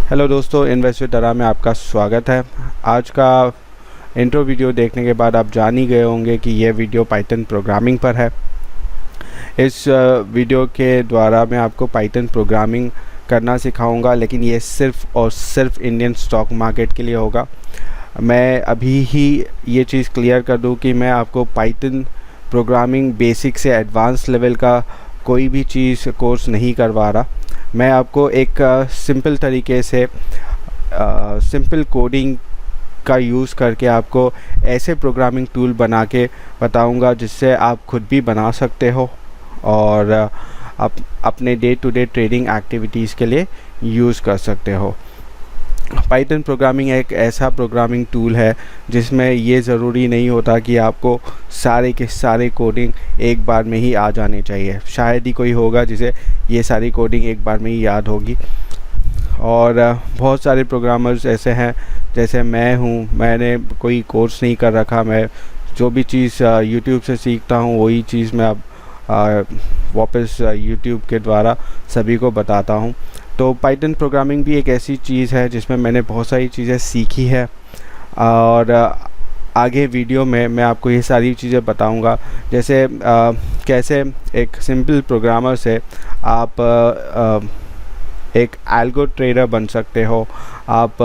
Hello दोस्तों, invest with डरा में आपका स्वागत है। आज का इंट्रो वीडियो देखने के बाद आप जान ही गए होंगे कि यह वीडियो पाइथन प्रोग्रामिंग पर है। इस वीडियो के द्वारा मैं आपको पाइथन प्रोग्रामिंग करना सिखाऊंगा, लेकिन ये सिर्फ़ और सिर्फ इंडियन स्टॉक मार्केट के लिए होगा। मैं अभी ही ये चीज़ क्लियर कर दूं कि मैं आपको पाइथन प्रोग्रामिंग बेसिक से एडवांस लेवल का कोई भी चीज़ कोर्स नहीं करवा रहा। मैं आपको एक सिंपल तरीके से सिंपल कोडिंग का यूज़ करके आपको ऐसे प्रोग्रामिंग टूल बना के बताऊंगा जिससे आप खुद भी बना सकते हो और अपने day to day trading activities के लिए यूज़ कर सकते हो। पाइथन प्रोग्रामिंग एक ऐसा प्रोग्रामिंग टूल है जिसमें ये ज़रूरी नहीं होता कि आपको सारे के सारे कोडिंग एक बार में ही आ जाने चाहिए। शायद ही कोई होगा जिसे ये सारी कोडिंग एक बार में ही याद होगी। और बहुत सारे प्रोग्रामर्स ऐसे हैं जैसे मैं हूँ, मैंने कोई कोर्स नहीं कर रखा। मैं जो भी चीज़ यूट्यूब से सीखता हूँ वही चीज़ मैं अब वापस यूट्यूब के द्वारा सभी को बताता हूँ। तो पाइथन प्रोग्रामिंग भी एक ऐसी चीज़ है जिसमें मैंने बहुत सारी चीज़ें सीखी है और आगे वीडियो में मैं आपको ये सारी चीज़ें बताऊंगा। जैसे कैसे एक सिंपल प्रोग्रामर से आप एक एल्गो ट्रेडर बन सकते हो। आप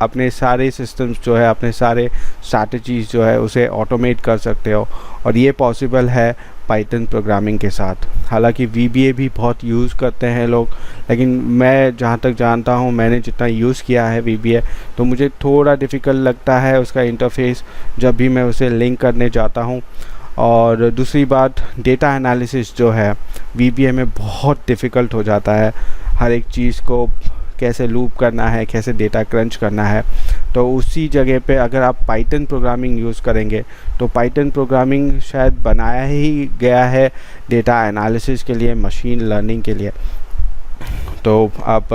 अपने सारे सिस्टम्स जो है, अपने सारे स्ट्रैटेजीज़ जो है उसे ऑटोमेट कर सकते हो और ये पॉसिबल है पाइथन प्रोग्रामिंग के साथ। हालांकि VBA भी बहुत यूज़ करते हैं लोग, लेकिन मैं जहाँ तक जानता हूँ, मैंने जितना यूज़ किया है VBA, तो मुझे थोड़ा डिफ़िकल्ट लगता है उसका इंटरफेस जब भी मैं उसे लिंक करने जाता हूँ। और दूसरी बात, डेटा एनालिसिस जो है VBA में बहुत डिफ़िकल्ट हो जाता है। हर एक चीज़ को कैसे लूप करना है, कैसे डेटा क्रंच करना है। तो उसी जगह पे अगर आप पाइथन प्रोग्रामिंग यूज़ करेंगे तो पाइथन प्रोग्रामिंग शायद बनाया ही गया है डेटा एनालिसिस के लिए, मशीन लर्निंग के लिए। तो आप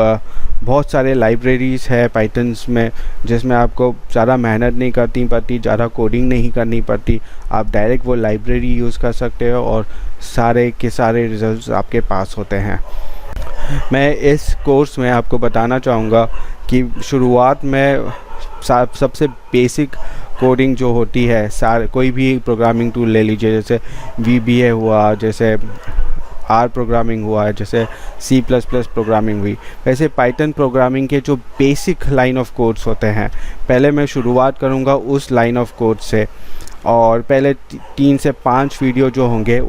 बहुत सारे लाइब्रेरीज़ है पाइथन्स में जिसमें आपको ज़्यादा मेहनत नहीं करनी पड़ती, ज़्यादा कोडिंग नहीं करनी पड़ती। आप डायरेक्ट वो लाइब्रेरी यूज़ कर सकते हो और सारे के सारे रिजल्ट्स आपके पास होते हैं। मैं इस कोर्स में आपको बताना चाहूँगा कि शुरुआत में सबसे बेसिक कोडिंग जो होती है, कोई भी प्रोग्रामिंग टूल ले लीजिए, जैसे VBA हुआ, जैसे R प्रोग्रामिंग हुआ, जैसे C++ प्रोग्रामिंग हुई, वैसे पाइथन प्रोग्रामिंग के जो बेसिक लाइन ऑफ कोड्स होते हैं, पहले मैं शुरुआत करूँगा उस लाइन ऑफ कोड से। और पहले 3 से 5 वीडियो जो होंगे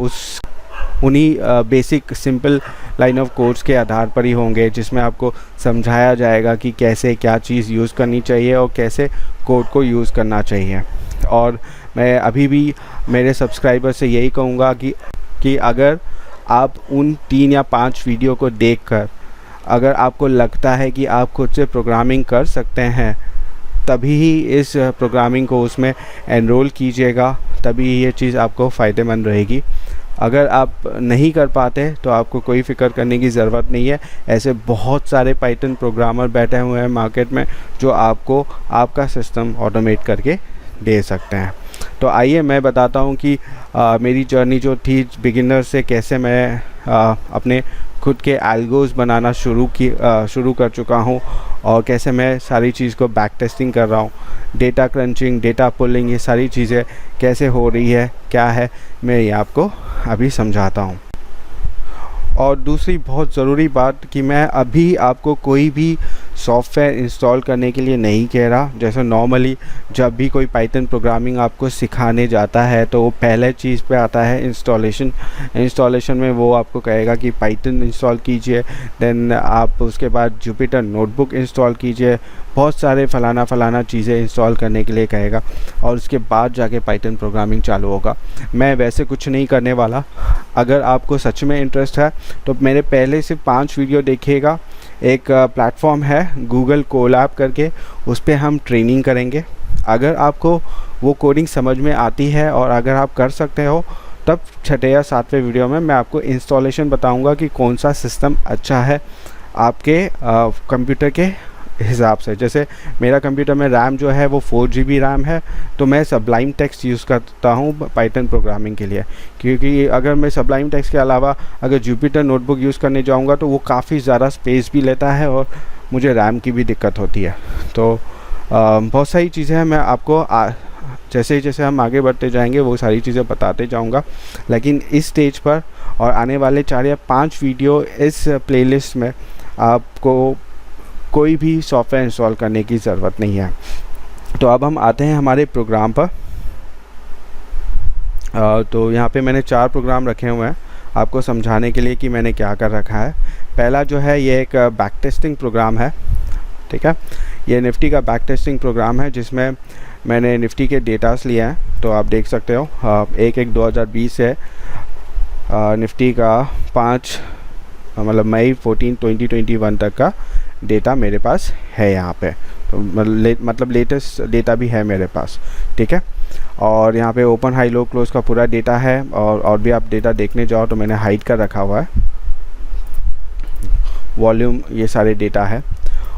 उन्हीं basic simple line of codes के आधार पर ही होंगे, जिसमें आपको समझाया जाएगा कि कैसे क्या चीज़ यूज़ करनी चाहिए और कैसे कोड को यूज़ करना चाहिए। और मैं अभी भी मेरे सब्सक्राइबर से यही कहूँगा कि अगर आप उन 3 या 5 वीडियो को देखकर अगर आपको लगता है कि आप खुद से प्रोग्रामिंग कर सकते हैं, तभी ही इस प्रोग्रामिंग को उसमें एनरोल कीजिएगा, तभी ये चीज़ आपको फ़ायदेमंद रहेगी। अगर आप नहीं कर पाते तो आपको कोई फ़िक्र करने की ज़रूरत नहीं है। ऐसे बहुत सारे पाइथन प्रोग्रामर बैठे हुए हैं मार्केट में जो आपको आपका सिस्टम ऑटोमेट करके दे सकते हैं। तो आइए मैं बताता हूँ कि मेरी जर्नी जो थी बिगिनर से, कैसे मैं अपने खुद के एल्गोज़ बनाना शुरू कर चुका हूँ और कैसे मैं सारी चीज़ को बैक टेस्टिंग कर रहा हूँ। डेटा क्रंचिंग, डेटा पुलिंग, ये सारी चीज़ें कैसे हो रही है, क्या है, मैं ये आपको अभी समझाता हूँ। और दूसरी बहुत ज़रूरी बात कि मैं अभी आपको कोई भी सॉफ्टवेयर इंस्टॉल करने के लिए नहीं कह रहा। जैसे नॉर्मली जब भी कोई पाइथन प्रोग्रामिंग आपको सिखाने जाता है तो वो पहले चीज़ पे आता है इंस्टॉलेशन में वो आपको कहेगा कि पाइथन इंस्टॉल कीजिए, देन आप उसके बाद जुपिटर नोटबुक इंस्टॉल कीजिए, बहुत सारे फलाना चीज़ें इंस्टॉल करने के लिए कहेगा और उसके बाद जाके पाइथन प्रोग्रामिंग चालू होगा। मैं वैसे कुछ नहीं करने वाला। अगर आपको सच में इंटरेस्ट है तो मेरे पहले से 5 वीडियो देखिएगा। एक प्लेटफॉर्म है गूगल कोलैब करके, उस पर हम ट्रेनिंग करेंगे। अगर आपको वो कोडिंग समझ में आती है और अगर आप कर सकते हो, तब 6 या 7वें वीडियो में मैं आपको इंस्टॉलेशन बताऊंगा कि कौन सा सिस्टम अच्छा है आपके कंप्यूटर के हिसाब से। जैसे मेरा कंप्यूटर में रैम जो है वो 4 GB रैम है, तो मैं सबलाइम टेक्स्ट यूज़ करता हूँ पाइथन प्रोग्रामिंग के लिए, क्योंकि अगर मैं सबलाइम टेक्स्ट के अलावा अगर जुपिटर नोटबुक यूज़ करने जाऊँगा तो वो काफ़ी ज़्यादा स्पेस भी लेता है और मुझे रैम की भी दिक्कत होती है। तो बहुत सारी चीज़ें हैं, मैं आपको जैसे जैसे हम आगे बढ़ते जाएंगे वो सारी चीज़ें बताते जाऊंगा। लेकिन इस स्टेज पर और आने वाले 4 या 5 वीडियो इस प्लेलिस्ट में आपको कोई भी सॉफ्टवेयर इंस्टॉल करने की ज़रूरत नहीं है। तो अब हम आते हैं हमारे प्रोग्राम पर। तो यहाँ पे मैंने 4 प्रोग्राम रखे हुए हैं आपको समझाने के लिए कि मैंने क्या कर रखा है। पहला जो है ये एक बैक टेस्टिंग प्रोग्राम है, ठीक है। ये निफ्टी का बैक टेस्टिंग प्रोग्राम है जिसमें मैंने निफ्टी के डेटास लिए हैं। तो आप देख सकते हो 1/1/2020 से निफ्टी का 5 मतलब मई 14 2021 तक का डेटा मेरे पास है यहाँ पे। तो मतलब लेटेस्ट डेटा भी है मेरे पास, ठीक है। और यहाँ पे ओपन हाई लो क्लोज का पूरा डेटा है। और भी आप डेटा देखने जाओ तो मैंने हाइड कर रखा हुआ है, वॉल्यूम, ये सारे डेटा है।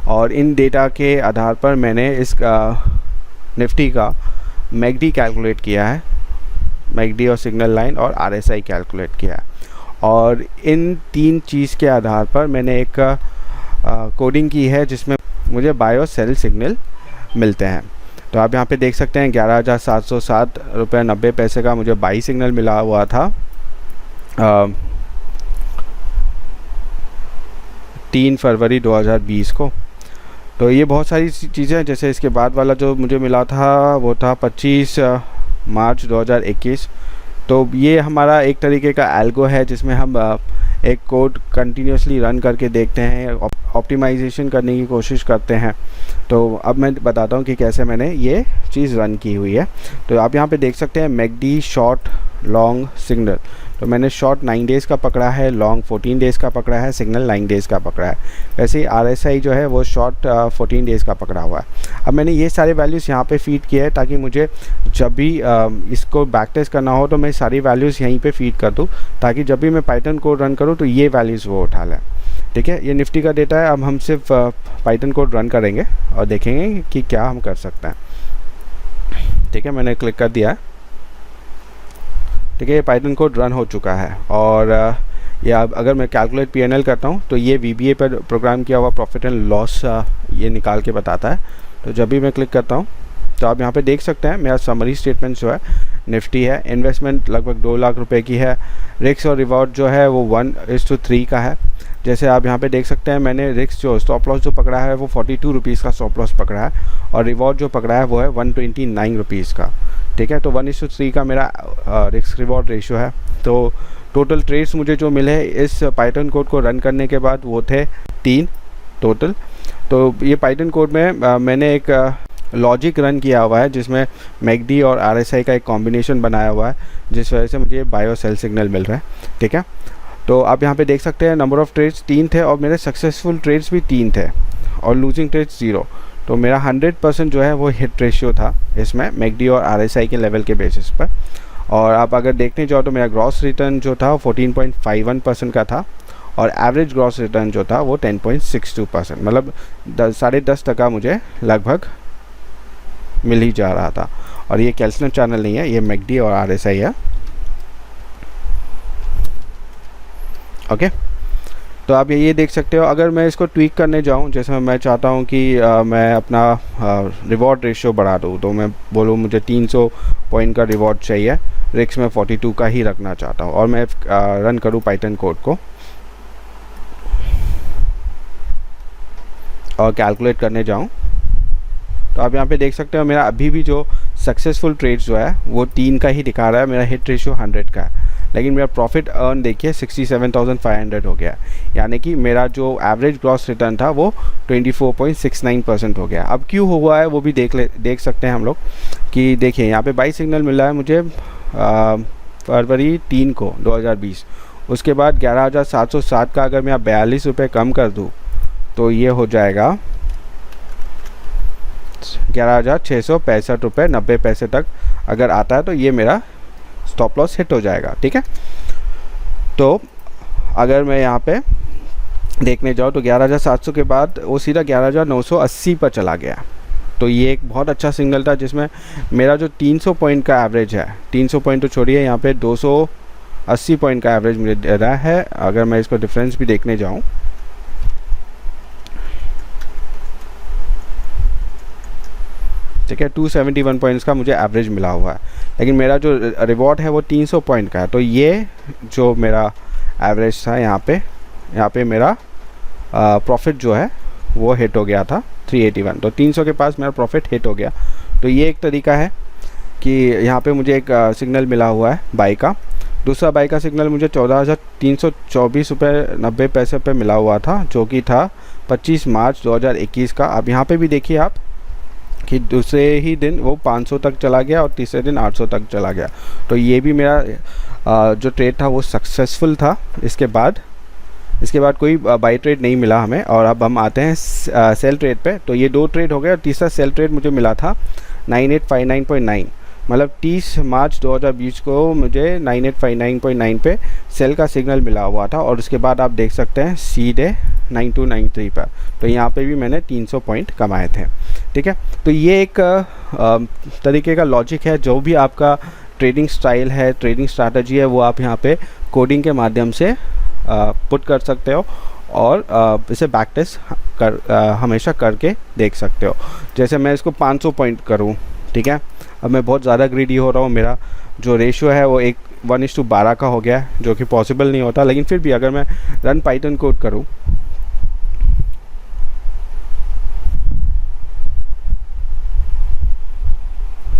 और इन डेटा के आधार पर मैंने इस निफ्टी का मैकडी कैलकुलेट किया है, मैकडी और सिग्नल लाइन और आरएसआई कैलकुलेट किया है। और इन 3 चीज़ के आधार पर मैंने एक कोडिंग की है जिसमें मुझे बाय और सेल सिग्नल मिलते हैं। तो आप यहाँ पे देख सकते हैं 11,707 रुपये 90 पैसे का मुझे बाई सिग्नल मिला हुआ था 3 फरवरी 2020 को। तो ये बहुत सारी चीज़ें, जैसे इसके बाद वाला जो मुझे मिला था वो था 25 मार्च 2021। तो ये हमारा एक तरीके का एल्गो है जिसमें हम एक कोड कंटिन्यूसली रन करके देखते हैं, ऑप्टिमाइजेशन करने की कोशिश करते हैं। तो अब मैं बताता हूँ कि कैसे मैंने ये चीज़ रन की हुई है। तो आप यहाँ पे देख सकते हैं मैकडी शॉर्ट लॉन्ग सिग्नल। तो मैंने शॉर्ट 9 डेज़ का पकड़ा है, लॉन्ग 14 डेज़ का पकड़ा है, सिग्नल 9 डेज़ का पकड़ा है। वैसे ही आरएसआई जो है वो शॉर्ट 14 डेज़ का पकड़ा हुआ है। अब मैंने ये सारे वैल्यूज़ यहाँ पे फीड किए हैं ताकि मुझे जब भी इसको बैक टेस्ट करना हो तो मैं सारी वैल्यूज़ यहीं पे फीड कर दूँ, ताकि जब भी मैं पाइथन कोड रन करूँ तो ये वैल्यूज़ वो उठा लें, ठीक है। ये निफ्टी का डेटा है। अब हम सिर्फ पाइथन कोड रन करेंगे और देखेंगे कि क्या हम कर सकते हैं, ठीक है। मैंने क्लिक कर दिया है, ठीक है। ये पाइथन कोड रन हो चुका है। और ये अगर मैं कैलकुलेट पीएनएल करता हूँ तो ये वीबीए पर प्रोग्राम किया हुआ प्रॉफिट एंड लॉस ये निकाल के बताता है। तो जब भी मैं क्लिक करता हूँ तो आप यहाँ पे देख सकते हैं मेरा समरी स्टेटमेंट जो है निफ्टी है। इन्वेस्टमेंट लगभग 2 लाख रुपए की है। रिस्क और रिवॉर्ड जो है वो 1:3 का है। जैसे आप यहाँ पे देख सकते हैं मैंने रिस्क जो स्टॉप लॉस जो पकड़ा है वो 42 रुपीज़ का स्टॉप लॉस पकड़ा है, और रिवॉर्ड जो पकड़ा है वो है 129 रुपीज़ का, ठीक है। तो 1:3 का मेरा रिस्क रिवॉर्ड रेशियो है। तो टोटल ट्रेड्स मुझे जो मिले इस पाइथन कोड को रन करने के बाद वो थे 3 टोटल। तो ये पाइथन कोड में मैंने एक लॉजिक रन किया हुआ है जिसमें मैकडी और आरएसआई का एक कॉम्बिनेशन बनाया हुआ है, जिस वजह से मुझे बाय और सेल सिग्नल मिल रहा है, ठीक है। तो आप यहाँ पे देख सकते हैं नंबर ऑफ़ ट्रेड्स 3 थे और मेरे सक्सेसफुल ट्रेड्स भी 3 थे और लूजिंग ट्रेड्स 0। तो मेरा 100% जो है वो हिट रेशियो था इसमें मैकडी और आरएसआई के लेवल के बेसिस पर। और आप अगर देखने जाओ तो मेरा ग्रॉस रिटर्न जो था 14.51% का था, और एवरेज ग्रॉस रिटर्न जो था वो 10.62%, मतलब 10.5% मुझे लगभग मिल ही जा रहा था। और ये कैल्शियम चैनल नहीं है, ये मैकडी और आरएसआई है, ओके। तो आप ये देख सकते हो। अगर मैं इसको ट्वीक करने जाऊं, जैसे मैं चाहता हूं कि मैं अपना रिवॉर्ड रेशियो बढ़ा दूं, तो मैं बोलूं मुझे 300 पॉइंट का रिवॉर्ड चाहिए, रिस्क में 42 का ही रखना चाहता हूं, और मैं रन करूं पाइथन कोड को और कैलकुलेट करने जाऊं, तो आप यहाँ पे देख सकते हो मेरा अभी भी जो सक्सेसफुल ट्रेड्स जो है वो 3 का ही दिखा रहा है। मेरा हिट रेशियो 100 का है, लेकिन मेरा प्रॉफिट अर्न देखिए 67,500 हो गया। यानी कि मेरा जो एवरेज ग्रॉस रिटर्न था वो 24.69% हो गया। अब क्यों हुआ है वो भी देख सकते हैं हम लोग कि देखिए यहाँ पे बाई सिग्नल मिला है मुझे फरवरी 3 को 2020। उसके बाद 11,707 का अगर मैं 42 रुपये कम कर दूँ तो ये हो जाएगा 11,665 रुपये 90 पैसे तक अगर आता है तो ये मेरा स्टॉप लॉस हिट हो जाएगा, ठीक है। तो अगर मैं यहाँ पे देखने जाऊँ तो 11,700 के बाद वो सीधा 11,980 पर चला गया। तो ये एक बहुत अच्छा सिग्नल था जिसमें मेरा जो 300 पॉइंट का एवरेज है, 300 पॉइंट तो छोड़िए, यहाँ पे 280 पॉइंट का एवरेज मुझे दे रहा है। अगर मैं इसको डिफरेंस भी देखने जाऊँ ठीक है, 271 पॉइंट्स का मुझे एवरेज मिला हुआ है, लेकिन मेरा जो रिवॉर्ड है वो 300 पॉइंट का है। तो ये जो मेरा एवरेज था यहाँ पे मेरा प्रॉफिट जो है वो हिट हो गया था 381, तो 300 के पास मेरा प्रॉफिट हिट हो गया। तो ये एक तरीका है कि यहाँ पे मुझे एक सिग्नल मिला हुआ है बाई का। दूसरा बाई का सिग्नल मुझे 14,324 रुपये 90 पैसे पे मिला हुआ था, जो कि था 25 मार्च 2021 का। अब यहाँ पे भी देखिए आप कि दूसरे ही दिन वो 500 तक चला गया और तीसरे दिन 800 तक चला गया। तो ये भी मेरा जो ट्रेड था वो सक्सेसफुल था। इसके बाद कोई बाई ट्रेड नहीं मिला हमें। और अब हम आते हैं सेल ट्रेड पे। तो ये 2 ट्रेड हो गए और तीसरा सेल ट्रेड मुझे मिला था 9859.9, मतलब 30 मार्च 2020 को मुझे 9859.9 पे सेल का सिग्नल मिला हुआ था। और उसके बाद आप देख सकते हैं सीधे 9293 पर, तो यहाँ पे भी मैंने 300 पॉइंट कमाए थे। ठीक है, तो ये एक तरीके का लॉजिक है। जो भी आपका ट्रेडिंग स्टाइल है, ट्रेडिंग स्ट्रैटेजी है, वो आप यहाँ पे कोडिंग के माध्यम से पुट कर सकते हो और इसे बैक टेस्ट हमेशा करके देख सकते हो। जैसे मैं इसको 500 पॉइंट करूँ, ठीक है, अब मैं बहुत ज़्यादा ग्रीडी हो रहा हूँ, मेरा जो रेशियो है वो 1:12 का हो गया है, जो कि पॉसिबल नहीं होता। लेकिन फिर भी अगर मैं रन पाइथन कोड करूँ,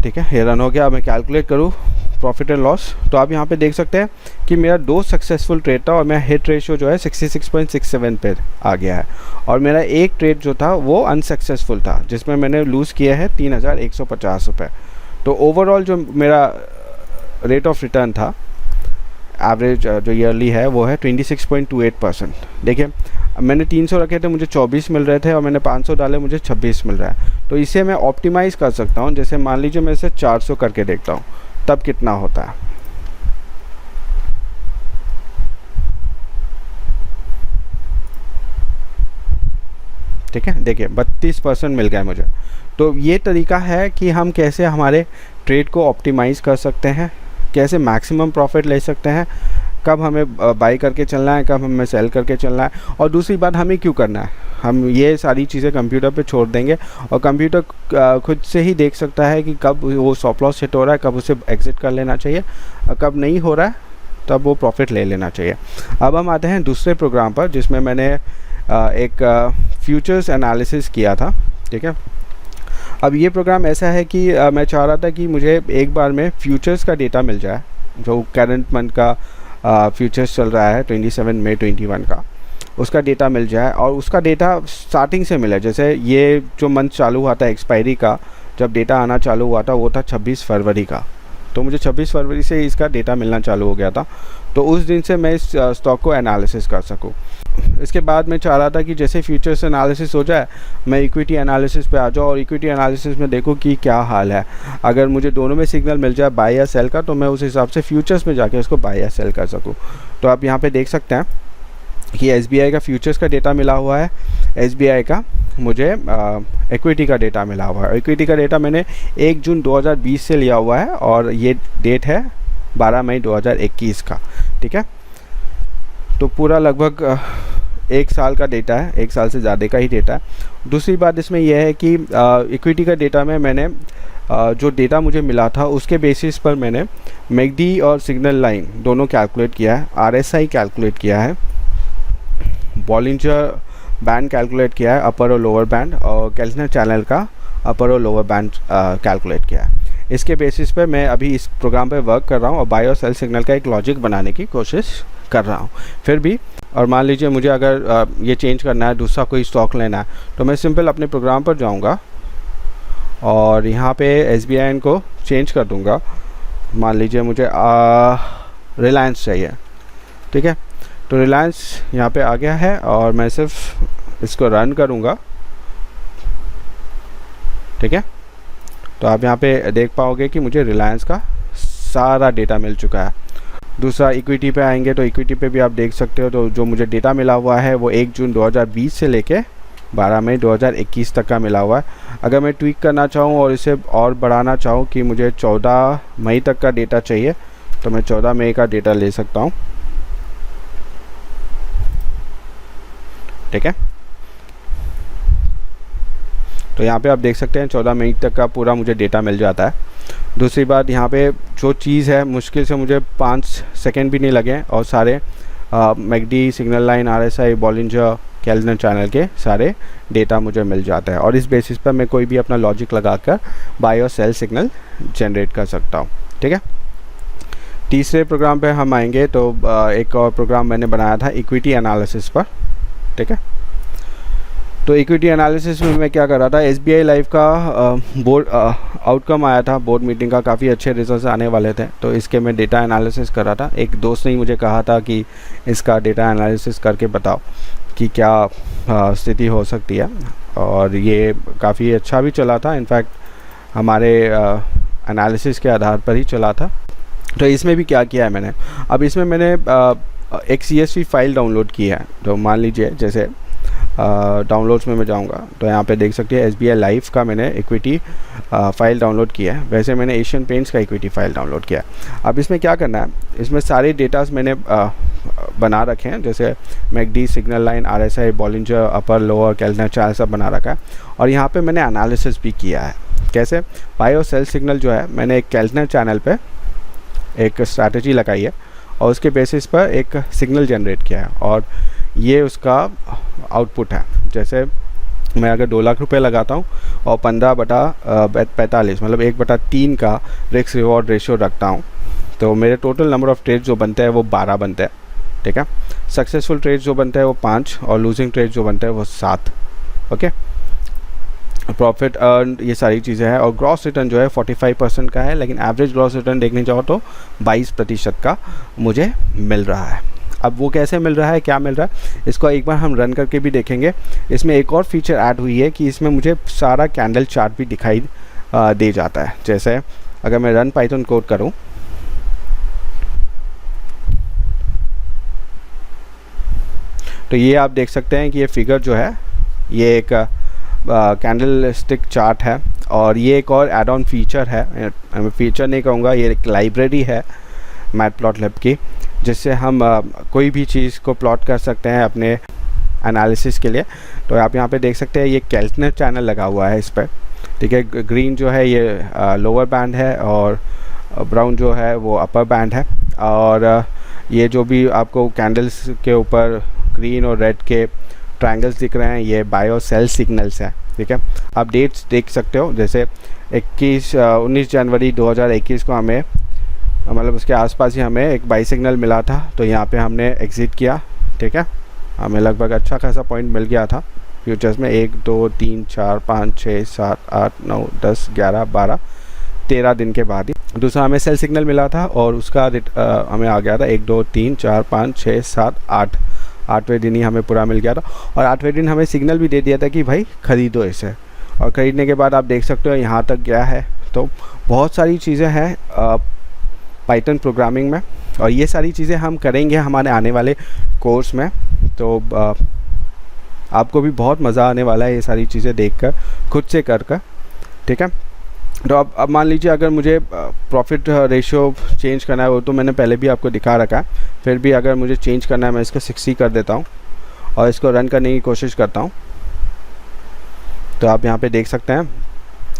ठीक है, ये रन हो गया। अब मैं कैलकुलेट करूँ प्रॉफिट एंड लॉस, तो आप यहाँ पे देख सकते हैं कि मेरा 2 सक्सेसफुल ट्रेड था और मेरा हिट रेशियो जो है 66.67 पे आ गया है। और मेरा एक ट्रेड जो था वो अनसक्सेसफुल था, जिसमें मैंने लूज़ किया है 3150 रुपये। तो ओवरऑल जो मेरा रेट ऑफ रिटर्न था एवरेज जो ईयरली है वो है 26.28%। देखिए, मैंने 300 रखे थे, मुझे 24 मिल रहे थे, और मैंने 500 डाले, मुझे 26 मिल रहा है। तो इसे मैं ऑप्टिमाइज़ कर सकता हूँ। जैसे मान लीजिए मैं इसे 400 करके देखता हूँ, तब कितना होता है। ठीक है, देखिए 32% मिल गया मुझे। तो ये तरीका है कि हम कैसे हमारे ट्रेड को ऑप्टिमाइज़ कर सकते हैं, कैसे मैक्सिमम प्रॉफिट ले सकते हैं, कब हमें बाई करके चलना है, कब हमें सेल करके चलना है। और दूसरी बात, हमें क्यों करना है, हम ये सारी चीज़ें कंप्यूटर पे छोड़ देंगे और कंप्यूटर खुद से ही देख सकता है कि कब वो स्टॉप लॉस हिट हो रहा है, कब उसे एग्जिट कर लेना चाहिए, और कब नहीं हो रहा है तब वो प्रॉफिट ले लेना चाहिए। अब हम आते हैं दूसरे प्रोग्राम पर, जिसमें मैंने एक फ्यूचर्स एनालिसिस किया था। ठीक है, अब ये प्रोग्राम ऐसा है कि मैं चाह रहा था कि मुझे एक बार में फ्यूचर्स का डेटा मिल जाए, जो करंट मंथ का फ्यूचर्स चल रहा है 27 मई 21 का, उसका डेटा मिल जाए। और उसका डेटा स्टार्टिंग से मिले, जैसे ये जो मंथ चालू हुआ था एक्सपायरी का, जब डेटा आना चालू हुआ था वो था 26 फरवरी का। तो मुझे 26 फरवरी से इसका डेटा मिलना चालू हो गया था। तो उस दिन से मैं इस स्टॉक को एनालिसिस कर सकूं। इसके बाद मैं चाह रहा था कि जैसे फ्यूचर्स एनालिसिस हो जाए, मैं इक्विटी एनालिसिस पे आ जाऊँ और इक्विटी एनालिसिस में देखूं कि क्या हाल है। अगर मुझे दोनों में सिग्नल मिल जाए बाय या सेल का, तो मैं उस हिसाब से फ्यूचर्स में जाके उसको बाय या सेल कर सकूँ। तो आप यहाँ पे देख सकते हैं कि SBI का फ्यूचर्स का डेटा मिला हुआ है, SBI का मुझे इक्विटी का डेटा मिला हुआ है। इक्विटी का डेटा मैंने 1 जून 2020 से लिया हुआ है और ये डेट है 12 मई 2021 का। ठीक है, तो पूरा लगभग 1 साल का डेटा है, 1 साल से ज़्यादा का ही डेटा है। दूसरी बात इसमें यह है कि इक्विटी का डेटा में मैंने जो डेटा मुझे मिला था उसके बेसिस पर मैंने मैकडी और सिग्नल लाइन दोनों कैलकुलेट किया है, RSI कैलकुलेट किया है, बॉलिंजर बैंड कैलकुलेट किया है, अपर और लोअर बैंड, और कैल्सनर चैनल का अपर और लोअर बैंड कैलकुलेट किया है। इसके बेसिस पे मैं अभी इस प्रोग्राम पे वर्क कर रहा हूँ और बाय और सेल सिग्नल का एक लॉजिक बनाने की कोशिश कर रहा हूँ। फिर भी, और मान लीजिए मुझे अगर ये चेंज करना है, दूसरा कोई स्टॉक लेना है, तो मैं सिंपल अपने प्रोग्राम पर जाऊँगा और यहाँ पे SBI को चेंज कर दूँगा। मान लीजिए मुझे रिलायंस चाहिए। ठीक है, तो रिलायंस यहाँ पे आ गया है और मैं सिर्फ इसको रन करूँगा। ठीक है, तो आप यहाँ पे देख पाओगे कि मुझे रिलायंस का सारा डेटा मिल चुका है। दूसरा इक्विटी पे आएंगे तो इक्विटी पे भी आप देख सकते हो, तो जो मुझे डेटा मिला हुआ है वो 1 जून 2020 से लेके 12 मई 2021 तक का मिला हुआ है। अगर मैं ट्वीक करना चाहूँ और इसे और बढ़ाना चाहूँ कि मुझे 14 मई तक का डेटा चाहिए, तो मैं 14 मई का डेटा ले सकता हूँ। ठीक है, तो यहाँ पे आप देख सकते हैं 14 मई तक का पूरा मुझे डेटा मिल जाता है। दूसरी बात, यहाँ पे जो चीज़ है मुश्किल से मुझे 5 सेकेंड भी नहीं लगे और सारे McD, signal line, RSI, Bollinger, kelvin channel के सारे डेटा मुझे मिल जाता है और इस बेसिस पर मैं कोई भी अपना लॉजिक लगाकर बाय और सेल सिग्नल जनरेट कर सकता हूँ। ठीक है, तीसरे प्रोग्राम पे हम आएंगे। तो एक और प्रोग्राम मैंने बनाया था इक्विटी एनालिसिस पर। ठीक है, तो इक्विटी एनालिसिस में मैं क्या कर रहा था, SBI लाइफ का बोर्ड आउटकम आया था, बोर्ड मीटिंग का, काफ़ी अच्छे रिजल्ट्स आने वाले थे, तो इसके मैं डेटा एनालिसिस कर रहा था। एक दोस्त ने ही मुझे कहा था कि इसका डेटा एनालिसिस करके बताओ कि क्या स्थिति हो सकती है, और ये काफ़ी अच्छा भी चला था। इनफैक्ट हमारे एनालिसिस के आधार पर ही चला था। तो इसमें भी क्या किया है मैंने, अब इसमें मैंने एक CSV फाइल डाउनलोड की है। तो मान लीजिए जैसे डाउनलोड्स में मैं जाऊंगा तो यहाँ पे देख सकते हैं SBI लाइफ का मैंने इक्विटी फ़ाइल डाउनलोड किया है। वैसे मैंने एशियन पेंट्स का इक्विटी फ़ाइल डाउनलोड किया है। अब इसमें क्या करना है, इसमें सारे डेटास मैंने बना रखे हैं, जैसे MACD, signal line, RSI, Bollinger, upper, lower, Keltner channel सब बना रखा है। और यहाँ पे मैंने एनालिसिस भी किया है। कैसे, बाय और सेल सिग्नल जो है मैंने एक केल्विन चैनल पे एक स्ट्रैटेजी लगाई है और उसके बेसिस पर एक सिग्नल जनरेट किया है और ये उसका आउटपुट है। जैसे मैं अगर 2 लाख रुपए लगाता हूँ और 15/45 मतलब 1/3 का रिस्क रिवॉर्ड रेशियो रखता हूँ, तो मेरे टोटल नंबर ऑफ़ ट्रेड्स जो बनते हैं वो 12 बनते हैं। ठीक है, सक्सेसफुल ट्रेड्स जो बनते हैं वो 5 और लूजिंग ट्रेड्स जो बनते हैं वो 7। ओके, प्रॉफिट अर्न, ये सारी चीज़ें हैं। और ग्रॉस रिटर्न जो है 45% का है, लेकिन एवरेज ग्रॉस रिटर्न देखने जाओ तो 22% का मुझे मिल रहा है। अब वो कैसे मिल रहा है, क्या मिल रहा है, इसको एक बार हम रन करके भी देखेंगे। इसमें एक और फीचर ऐड हुई है कि इसमें मुझे सारा कैंडल चार्ट भी दिखाई दे जाता है। जैसे अगर मैं रन पाइथन कोड करूं, तो ये आप देख सकते हैं कि ये फिगर जो है ये एक कैंडल स्टिक चार्ट है और ये एक और एड ऑन फीचर है। मैं फीचर नहीं कहूँगा, ये एक लाइब्रेरी है मैटप्लॉटलिब की, जिससे हम कोई भी चीज़ को प्लॉट कर सकते हैं अपने एनालिसिस के लिए। तो आप यहाँ पे देख सकते हैं ये केल्विन चैनल लगा हुआ है इस पर। ठीक है, ग्रीन जो है ये लोअर बैंड है और ब्राउन जो है वो अपर बैंड है। और ये जो भी आपको कैंडल्स के ऊपर ग्रीन और रेड के ट्रायंगल्स दिख रहे हैं, ये बाय और सेल सिग्नल्स हैं। ठीक है, आप डेट्स देख सकते हो, जैसे 19 जनवरी 2021 को हमें मतलब उसके आसपास ही हमें एक बाई सिग्नल मिला था, तो यहाँ पे हमने एग्ज़िट किया। ठीक है, हमें लगभग अच्छा खासा पॉइंट मिल गया था फ्यूचर्स में। 1 2 3 4 5 6 7 8 9 10 11 12 13 दिन के बाद ही दूसरा हमें सेल सिग्नल मिला था और उसका हमें आ गया था 1 2 3 4 5 6 7 8 8वें दिन ही हमें पूरा मिल गया था। और 8वें दिन हमें सिग्नल भी दे दिया था कि भाई ख़रीदो इसे, और ख़रीदने के बाद आप देख सकते हो यहाँ तक गया है। तो बहुत सारी चीज़ें हैं पाइथन प्रोग्रामिंग में, और ये सारी चीज़ें हम करेंगे हमारे आने वाले कोर्स में। तो आपको भी बहुत मज़ा आने वाला है ये सारी चीज़ें देखकर, खुद से कर। ठीक है, तो अब मान लीजिए अगर मुझे प्रॉफिट रेशियो चेंज करना है, वो तो मैंने पहले भी आपको दिखा रखा है, फिर भी अगर मुझे चेंज करना है मैं इसको 60 कर देता हूँ और इसको रन करने की कोशिश करता हूँ। तो आप यहाँ पे देख सकते हैं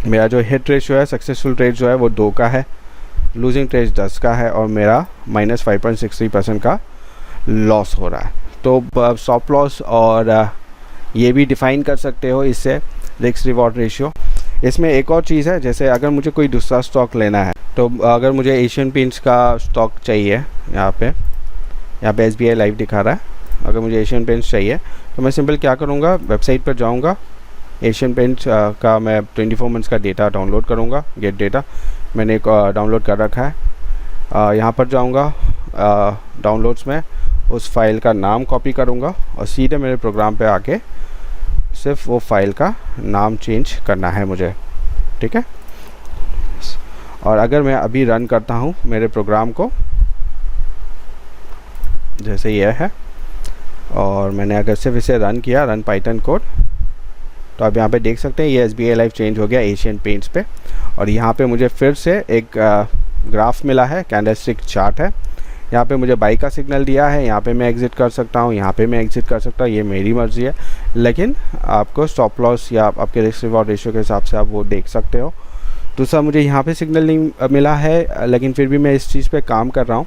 मेरा जो हिट रेशियो है, सक्सेसफुल ट्रेड जो है वो 2 का है, लूजिंग ट्रेड 10 का है और मेरा -5.63% का लॉस हो रहा है। तो स्टॉप लॉस और ये भी डिफ़ाइन कर सकते हो इससे, रिस्क रिवॉर्ड रेशियो। इसमें एक और चीज़ है, जैसे अगर मुझे कोई दूसरा स्टॉक लेना है, तो अगर मुझे एशियन पेंट्स का स्टॉक चाहिए, यहाँ पे SBI लाइव दिखा रहा है, अगर मुझे एशियन पेंट्स चाहिए तो मैं सिंपल क्या करूँगा, वेबसाइट पर जाऊँगा, एशियन पेंट्स का मैं 24 मंथ्स का डेटा डाउनलोड करूँगा, गेट डेटा मैंने एक डाउनलोड कर रखा है। यहाँ पर जाऊँगा डाउनलोड्स में, उस फाइल का नाम कॉपी करूँगा और सीधे मेरे प्रोग्राम पे आके सिर्फ वो फाइल का नाम चेंज करना है मुझे। ठीक है, और अगर मैं अभी रन करता हूँ मेरे प्रोग्राम को, जैसे यह है, और मैंने अगर सिर्फ इसे रन किया, रन पाइथन कोड, तो आप यहाँ पे देख सकते हैं ये SBI लाइव चेंज हो गया एशियन पेंट्स पे। और यहाँ पे मुझे फिर से एक ग्राफ मिला है, कैंडलस्टिक चार्ट है। यहाँ पे मुझे बाई का सिग्नल दिया है, यहाँ पे मैं एग्ज़िट कर सकता हूँ, यहाँ पे मैं एग्ज़िट कर सकता हूँ, ये मेरी मर्ज़ी है। लेकिन आपको स्टॉप लॉस या आपके रिस्क रिवॉर्ड रेशियो के हिसाब से आप वो देख सकते हो। दूसरा, मुझे यहाँ पे सिग्नल नहीं मिला है, लेकिन फिर भी मैं इस चीज़ पे काम कर रहा हूँ।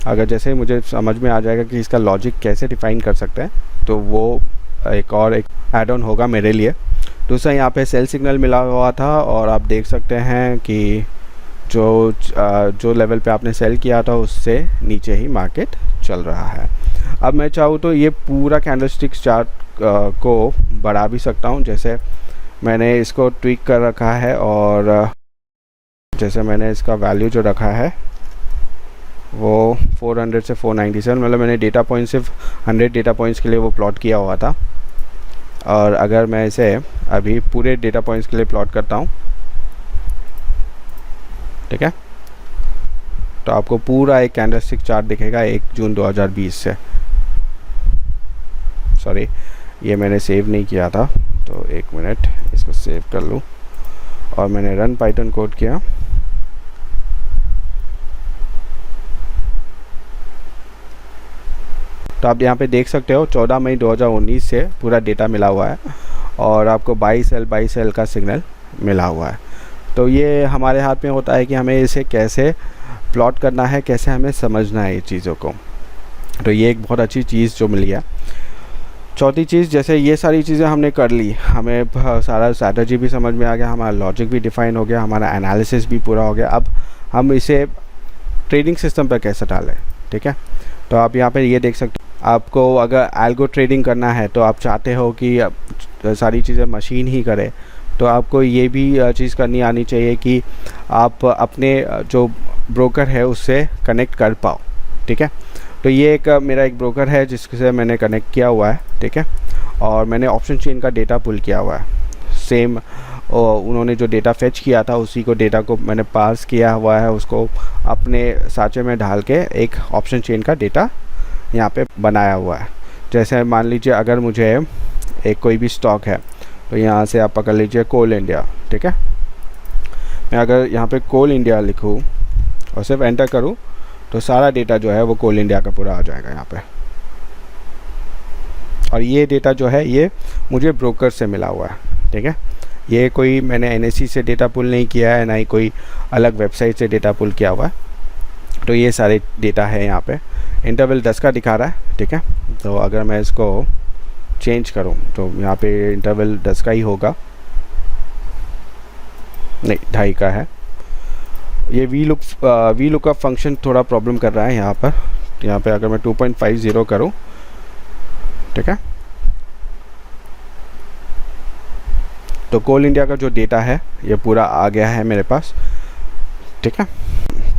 अगर जैसे मुझे समझ में आ जाएगा कि इसका लॉजिक कैसे डिफ़ाइन कर सकते हैं, तो वो एक ऐड ऑन होगा मेरे लिए। दूसरा, यहाँ पे सेल सिग्नल मिला हुआ था और आप देख सकते हैं कि जो लेवल पे आपने सेल किया था उससे नीचे ही मार्केट चल रहा है। अब मैं चाहूँ तो ये पूरा कैंडलस्टिक चार्ट को बढ़ा भी सकता हूँ, जैसे मैंने इसको ट्विक कर रखा है और जैसे मैंने इसका वैल्यू जो रखा है वो 400 से 497, मतलब मैंने डेटा पॉइंट सिर्फ 100 डेटा पॉइंट्स के लिए वो प्लॉट किया हुआ था। और अगर मैं इसे अभी पूरे डेटा पॉइंट्स के लिए प्लॉट करता हूँ, ठीक है, तो आपको पूरा एक कैंडलस्टिक चार्ट दिखेगा 1 जून 2020 से। सॉरी, ये मैंने सेव नहीं किया था, तो 1 मिनट इसको सेव कर लूँ और मैंने रन पाइथन कोड किया। तो आप यहाँ पे देख सकते हो 14 मई 2019 से पूरा डेटा मिला हुआ है और आपको बाई सेल का सिग्नल मिला हुआ है। तो ये हमारे हाथ में होता है कि हमें इसे कैसे प्लॉट करना है, कैसे हमें समझना है ये चीज़ों को। तो ये एक बहुत अच्छी चीज़ जो मिली है। चौथी चीज़, जैसे ये सारी चीज़ें हमने कर ली, हमें सारा स्ट्रैटेजी भी समझ में आ गया, हमारा लॉजिक भी डिफ़ाइन हो गया, हमारा एनालिसिस भी पूरा हो गया। अब हम इसे ट्रेडिंग सिस्टम पर कैसे डालें, ठीक है। तो आप यहाँ पे ये देख सकते हो, आपको अगर एल्गो ट्रेडिंग करना है तो आप चाहते हो कि सारी चीज़ें मशीन ही करे, तो आपको ये भी चीज़ करनी आनी चाहिए कि आप अपने जो ब्रोकर है उससे कनेक्ट कर पाओ, ठीक है। तो ये एक मेरा एक ब्रोकर है जिससे मैंने कनेक्ट किया हुआ है, ठीक है, और मैंने ऑप्शन चेन का डेटा पुल किया हुआ है। सेम उन्होंने जो डेटा फेच किया था उसी को डेटा को मैंने पास किया हुआ है, उसको अपने साँचे में डाल के एक ऑप्शन चेन का डेटा यहाँ पे बनाया हुआ है। जैसे मान लीजिए अगर मुझे एक कोई भी स्टॉक है, तो यहाँ से आप पकड़ लीजिए कोल इंडिया, ठीक है। मैं अगर यहाँ पे कोल इंडिया लिखूँ और सिर्फ एंटर करूँ तो सारा डेटा जो है वो कोल इंडिया का पूरा आ जाएगा यहाँ पे। और ये डेटा जो है ये मुझे ब्रोकर से मिला हुआ है, ठीक है। ये कोई मैंने NSE से डेटा पुल नहीं किया है, ना ही कोई अलग वेबसाइट से डेटा पुल किया हुआ है। तो ये सारे डेटा है यहाँ पे। इंटरवल 10 का दिखा रहा है, ठीक है। तो अगर मैं इसको चेंज करूँ तो यहाँ पे इंटरवल 10 का ही होगा, नहीं 2.5 का है। ये वी लुकअप फंक्शन थोड़ा प्रॉब्लम कर रहा है यहाँ पर। यहाँ पे अगर मैं 2.50 करूँ, ठीक है, तो कोल इंडिया का जो डेटा है ये पूरा आ गया है मेरे पास, ठीक है।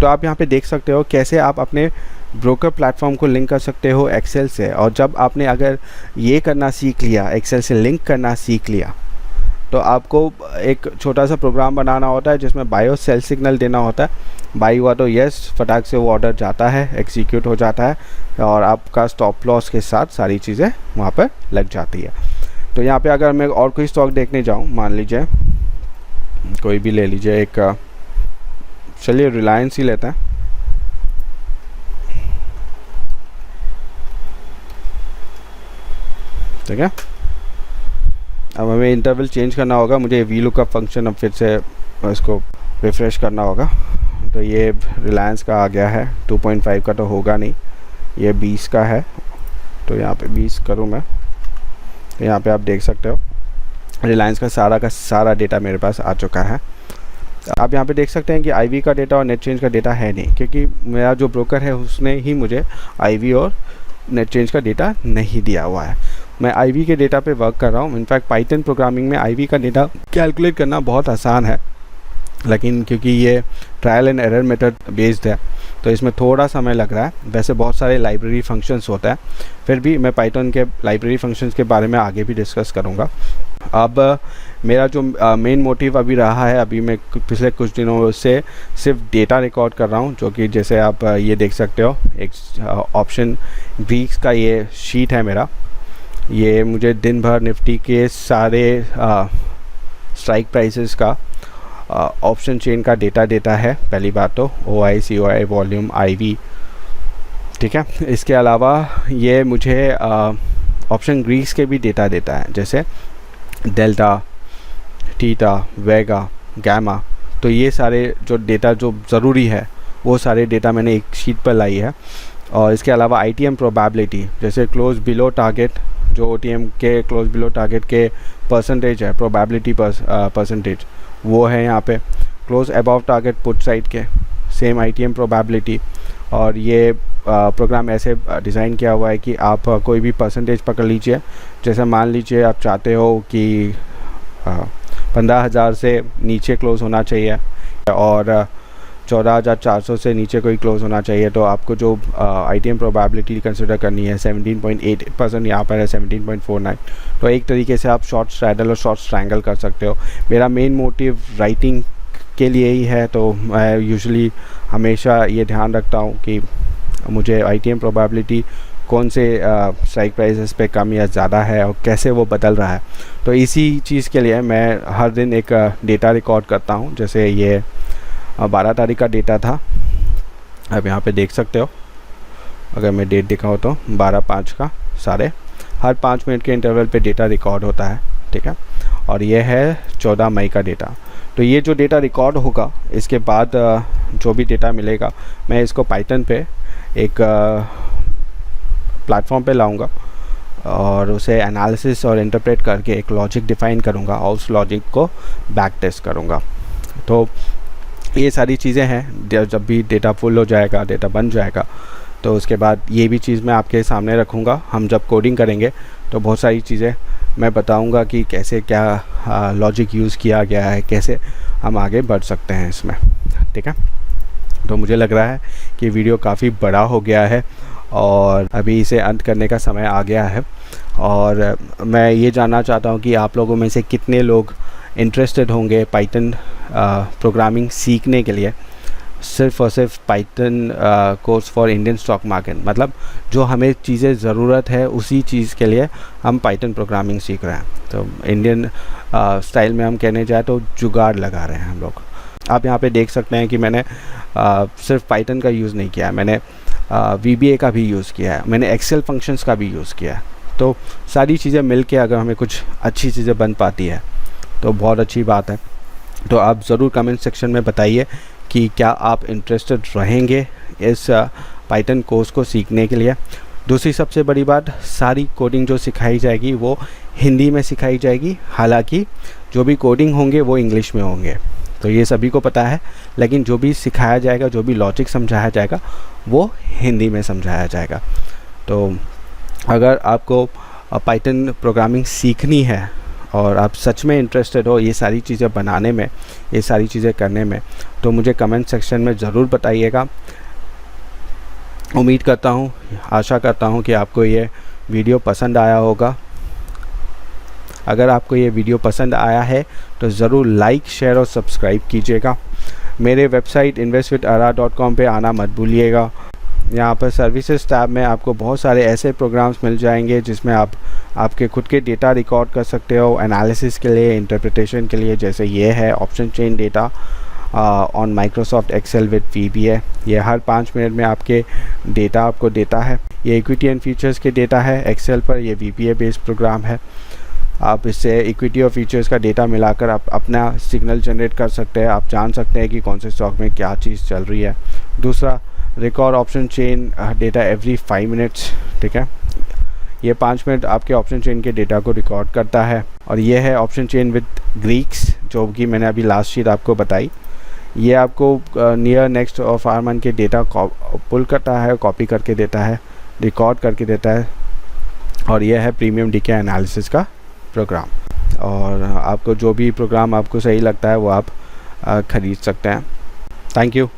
तो आप यहाँ पे देख सकते हो कैसे आप अपने ब्रोकर प्लेटफॉर्म को लिंक कर सकते हो एक्सेल से। और जब आपने अगर ये करना सीख लिया, एक्सेल से लिंक करना सीख लिया, तो आपको एक छोटा सा प्रोग्राम बनाना होता है जिसमें बाय और सेल सिग्नल देना होता है। बाई हुआ तो यस, फटाक से वो ऑर्डर जाता है, एग्जीक्यूट हो जाता है और आपका स्टॉप लॉस के साथ सारी चीज़ें वहाँ पर लग जाती है। तो यहाँ पे अगर मैं और कोई स्टॉक देखने जाऊँ, मान लीजिए कोई भी ले लीजिए, एक चलिए रिलायंस ही लेते हैं, ठीक है। अब हमें इंटरवल चेंज करना होगा, मुझे वी लुकअप फंक्शन अब फिर से इसको रिफ़्रेश करना होगा। तो ये रिलायंस का आ गया है, 2.5 का तो होगा नहीं, ये 20 का है। तो यहाँ पे 20 करूँ मैं, तो यहाँ पे आप देख सकते हो रिलायंस का सारा डेटा मेरे पास आ चुका है। आप यहाँ पे देख सकते हैं कि आईवी का डेटा और नेट चेंज का डेटा है नहीं, क्योंकि मेरा जो ब्रोकर है उसने ही मुझे आईवी और नेट चेंज का डेटा नहीं दिया हुआ है। मैं आईवी के डेटा पे वर्क कर रहा हूँ। इनफैक्ट पाइथन प्रोग्रामिंग में आईवी का डेटा कैलकुलेट करना बहुत आसान है, लेकिन क्योंकि ये trial and error method based है तो इसमें थोड़ा समय लग रहा है। वैसे बहुत सारे लाइब्रेरी फंक्शंस होता है, फिर भी मैं पाइथन के लाइब्रेरी फंक्शंस के बारे में आगे भी डिस्कस करूँगा। अब मेरा जो मेन मोटिव अभी रहा है, अभी मैं पिछले कुछ दिनों से सिर्फ डेटा रिकॉर्ड कर रहा हूँ, जो कि जैसे आप ये देख सकते हो एक ऑप्शन वीक्स का ये शीट है मेरा। ये मुझे दिन भर निफ्टी के सारे स्ट्राइक प्राइसेस का ऑप्शन चेन का डेटा देता है। पहली बात तो OI, COI, वॉल्यूम, IV, ठीक है। इसके अलावा ये मुझे ऑप्शन ग्रीक्स के भी डेटा देता है, जैसे डेल्टा, थीटा, वेगा, गैमा। तो ये सारे जो डेटा जो ज़रूरी है वो सारे डेटा मैंने एक शीट पर लाई है। और इसके अलावा ITM प्रोबेबिलिटी, जैसे क्लोज बिलो टारगेट, जो OTM के क्लोज बिलो टारगेट के परसेंटेज है, प्रोबेबिलिटी परसेंटेज वो है यहाँ पे। Close above target put side के सेम ITM प्रोबेबिलिटी। और ये प्रोग्राम ऐसे डिज़ाइन किया हुआ है कि आप कोई भी परसेंटेज पकड़ लीजिए, जैसे मान लीजिए आप चाहते हो कि 15,000 से नीचे क्लोज होना चाहिए और 14,400 से नीचे कोई क्लोज होना चाहिए, तो आपको जो ITM प्रोबेबिलिटी कंसिडर करनी है 17.8%, यहाँ पर है 17.49। तो एक तरीके से आप शॉर्ट स्ट्रैडल और शॉर्ट स्ट्रैंगल कर सकते हो। मेरा मेन मोटिव राइटिंग के लिए ही है, तो मैं यूजुअली हमेशा ये ध्यान रखता हूँ कि मुझे ITM प्रोबेबिलिटी कौन से स्ट्राइक प्राइसेस पे कम या ज़्यादा है और कैसे वो बदल रहा है। तो इसी चीज़ के लिए मैं हर दिन एक डेटा रिकॉर्ड करता हूँ। जैसे ये 12 तारीख का डेटा था, अब यहाँ पे देख सकते हो। अगर मैं डेट दिखाऊँ तो 12/5 का सारे हर 5 मिनट के इंटरवल पे डेटा रिकॉर्ड होता है, ठीक है। और ये है 14 मई का डेटा। तो ये जो डेटा रिकॉर्ड होगा, इसके बाद जो भी डेटा मिलेगा मैं इसको पाइथन पे एक प्लेटफॉर्म पे लाऊंगा और उसे एनालिसिस और इंटरप्रेट करके एक लॉजिक डिफ़ाइन करूंगा और उस लॉजिक को बैक टेस्ट करूंगा। तो ये सारी चीज़ें हैं। जब भी डेटा फुल हो जाएगा, डेटा बन जाएगा, तो उसके बाद ये भी चीज़ मैं आपके सामने रखूँगा। हम जब कोडिंग करेंगे तो बहुत सारी चीज़ें मैं बताऊँगा कि कैसे क्या लॉजिक यूज़ किया गया है, कैसे हम आगे बढ़ सकते हैं इसमें, ठीक है। तो मुझे लग रहा है कि वीडियो काफ़ी बड़ा हो गया है और अभी इसे अंत करने का समय आ गया है। और मैं ये जानना चाहता हूँ कि आप लोगों में से कितने लोग इंटरेस्टेड होंगे पाइथन प्रोग्रामिंग सीखने के लिए, सिर्फ़ और सिर्फ Python course for Indian stock market. मतलब जो हमें चीज़ें ज़रूरत है उसी चीज़ के लिए हम पाइथन प्रोग्रामिंग सीख रहे हैं। तो इंडियन स्टाइल में हम कहने जाए तो जुगाड़ लगा रहे हैं हम लोग। आप यहाँ पे देख सकते हैं कि मैंने सिर्फ पाइथन का यूज़ नहीं किया है, मैंने VBA का भी यूज़ किया है, मैंने एक्सेल फंक्शंस का भी यूज़ किया है। तो सारी चीज़ें मिल के अगर हमें कुछ अच्छी चीज़ें बन पाती है तो बहुत अच्छी बात है। तो आप ज़रूर कमेंट सेक्शन में बताइए कि क्या आप इंटरेस्टेड रहेंगे इस पाइथन कोर्स को सीखने के लिए। दूसरी सबसे बड़ी बात, सारी कोडिंग जो सिखाई जाएगी वो हिंदी में सिखाई जाएगी। हालांकि जो भी कोडिंग होंगे वो इंग्लिश में होंगे, तो ये सभी को पता है, लेकिन जो भी सिखाया जाएगा, जो भी लॉजिक समझाया जाएगा वो हिंदी में समझाया जाएगा। तो अगर आपको पाइथन प्रोग्रामिंग सीखनी है और आप सच में इंटरेस्टेड हो ये सारी चीज़ें बनाने में, ये सारी चीज़ें करने में, तो मुझे कमेंट सेक्शन में ज़रूर बताइएगा। उम्मीद करता हूँ, आशा करता हूँ कि आपको ये वीडियो पसंद आया होगा। अगर आपको ये वीडियो पसंद आया है तो ज़रूर लाइक, शेयर और सब्सक्राइब कीजिएगा। मेरे वेबसाइट investwithara.com पे आना मत भूलिएगा। यहाँ पर सर्विसेज टैब में आपको बहुत सारे ऐसे प्रोग्राम्स मिल जाएंगे जिसमें आप आपके खुद के डेटा रिकॉर्ड कर सकते हो एनालिसिस के लिए, इंटरप्रिटेशन के लिए। जैसे ये है option chain data on Microsoft Excel with VBA। ये हर 5 मिनट में आपके डेटा आपको देता है। ये इक्विटी एंड फीचर्स के डेटा है एक्सेल पर, ये VBA बेस्ड प्रोग्राम है। आप इससे इक्विटी और फीचर्स का डेटा मिलाकर आप अपना सिग्नल जनरेट कर सकते हैं। आप जान सकते हैं कि कौन से स्टॉक में क्या चीज़ चल रही है। दूसरा, record option chain data every 5 minutes, ठीक है। ये 5 मिनट आपके ऑप्शन चेन के डेटा को रिकॉर्ड करता है। और ये है ऑप्शन चेन विद ग्रीक्स, जो कि मैंने अभी लास्ट शीट आपको बताई। ये आपको नियर, नेक्स्ट और फार मंथ के डेटा पुल करता है, कॉपी करके देता है, रिकॉर्ड करके देता है। और यह है प्रीमियम डीके एनालिसिस का प्रोग्राम। और आपको जो भी प्रोग्राम आपको सही लगता है वो आप ख़रीद सकते हैं। Thank you.